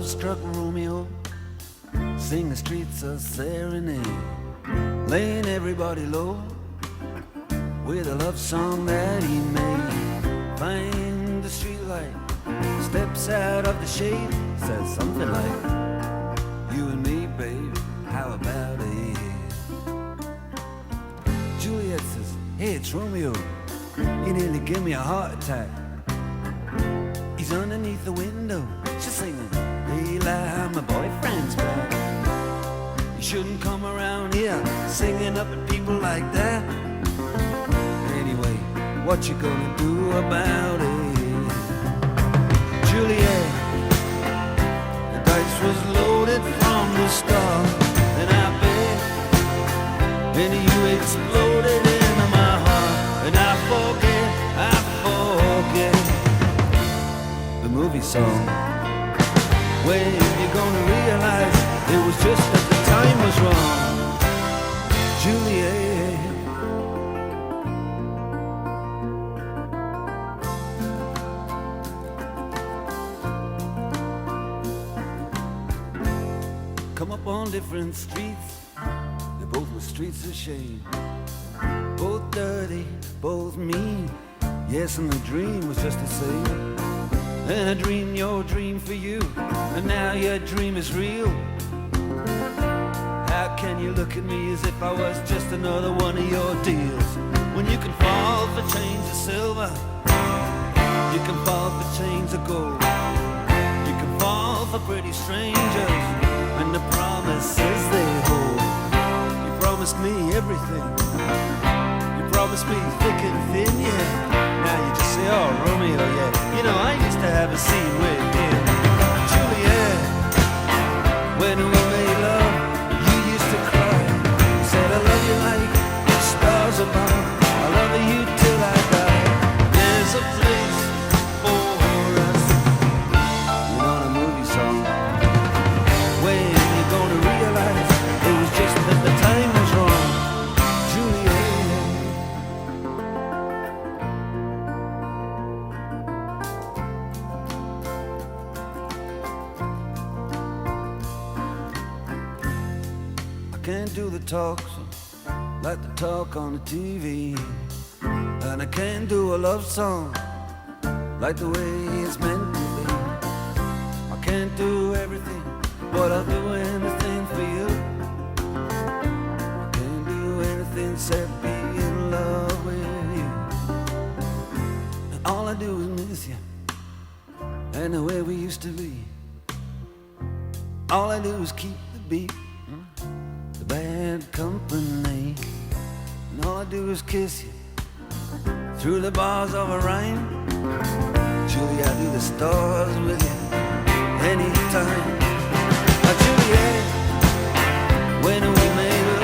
love-struck Romeo, sing the streets a serenade, laying everybody low with a love song that he made. Find the streetlight, steps out of the shade, says something like, you and me, babe, how about it? Juliet says, hey, it's Romeo, he nearly gave me a heart attack. He's underneath the window, she's singing, hey, like my boyfriend's back. You shouldn't come around here singing up at people like that. Anyway, what you gonna do about it? Juliet, the dice was loaded from the start, and I bet, and you exploded into my heart, and I forget the movie song. When you gonna realize it was just that the time was wrong, Juliet? Come up on different streets, they both were streets of shame, both dirty, both mean. Yes, and the dream was just the same. And I dreamed your dream for you, and now your dream is real. How can you look at me as if I was just another one of your deals? When you can fall for chains of silver, you can fall for chains of gold, you can fall for pretty strangers and the promises they hold. You promised me everything, you promised me thick and thin, yeah. Now you just say, oh, Romeo, yeah. You know, I used to have a scene with him. Juliet, when we made love, you used to cry. You said, I love you like the stars above. I love you till I die. There's a place for us. You know the movie song. When you gonna realize it was just that the time was wrong, Juliet? Can't do the talks like the talk on the TV, and I can't do a love song like the way it's meant to be. I can't do everything, but I'll do anything for you. I can't do anything except be in love with you. And all I do is miss you and the way we used to be. All I do is keep the beat, bad company, and all I do is kiss you through the bars of a rhyme. Julie, I do the stars with you anytime. Juliet, when we made